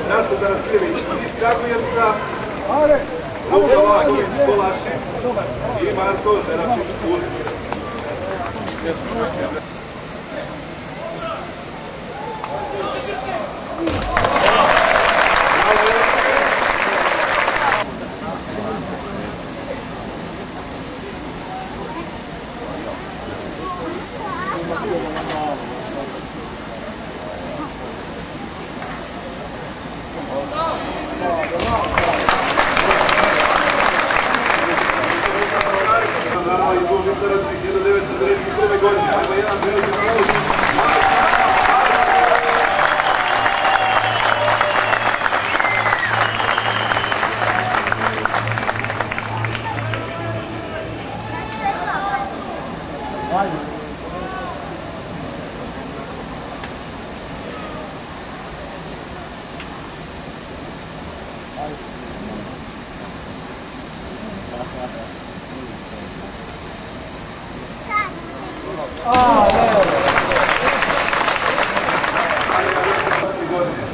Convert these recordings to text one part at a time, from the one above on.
Nasto Darasijević iz Kragujevca, Luka Lagović Kolaši i Marko Žeračić Užice. Naravno, iz Užica 1991. godine, ajmo jedan veliki aplauz.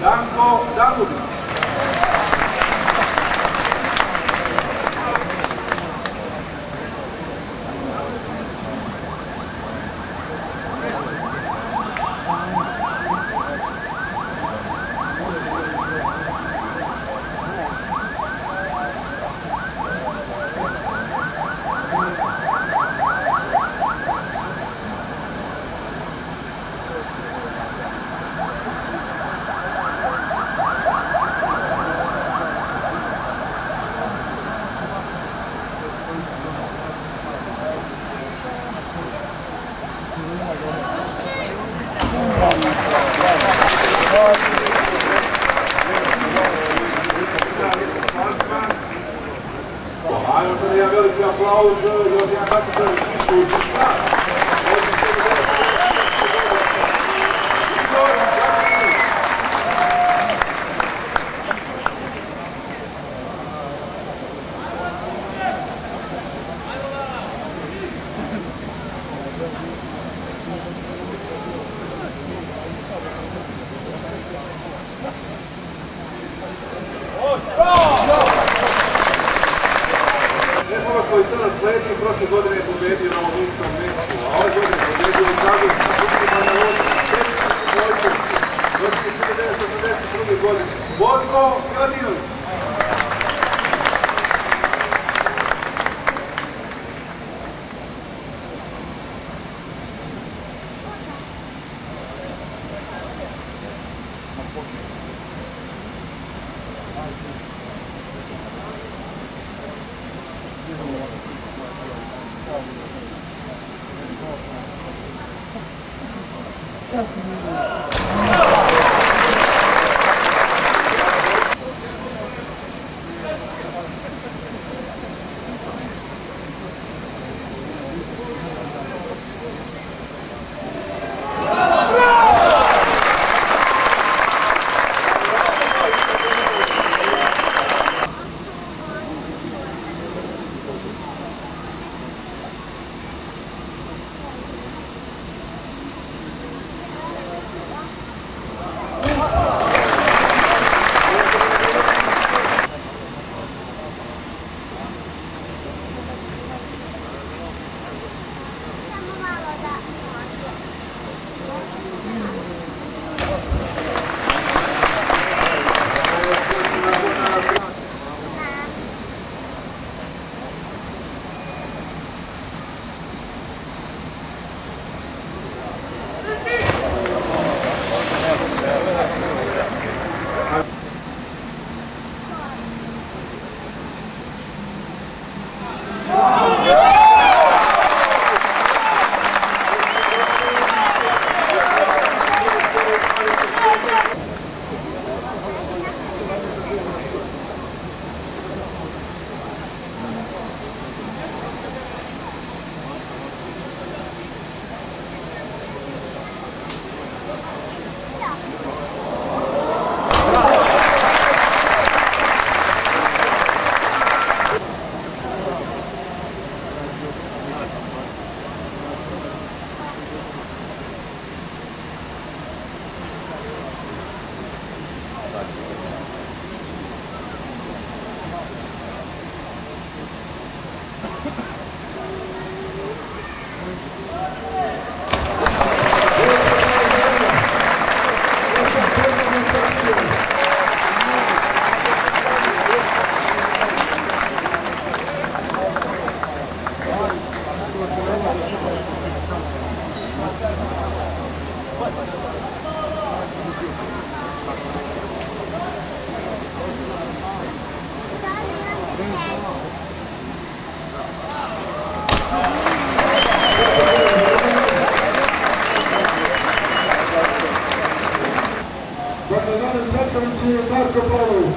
Danko Damudić. Ajmo sada jedan veliki aplauz, još jedan kako se Užica. Nekoga koji sada sledi, prošle godine je pobedio na ovom istom mjestu, a ove godine je pobedio u Zagrebu na Skupština na Rođu, 1982. godine. Borko Miladinović. Marko Pavlović.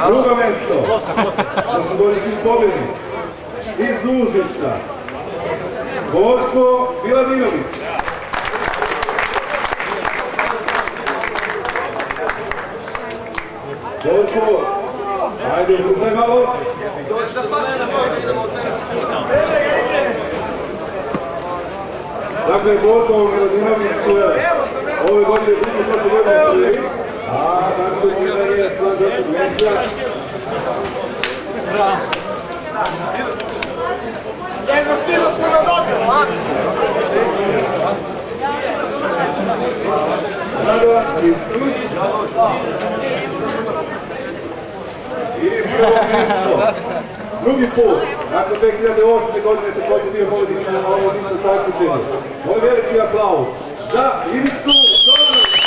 Drugo mjesto, osmogodišnji pobjednik iz Užica, Boško Miladinović. Boško, ajde ubrzaj malo. Dakle, Boško Miladinović su ove godine drugi prošle godine prvi, a tako je slaža subvencija. Jednostavno smo na dobru, a? Radovan Kristuć. I prvo mjesto. Drugi put. Nakon 2008. godine također bio pobjednik na ovom istu taksativnu. Moj veliki aplauz za Ivicu Zoranović.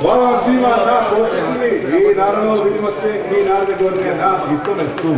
Hvala vam svima na posjeti i naravno vidimo se i naredne godine na istom mjestu.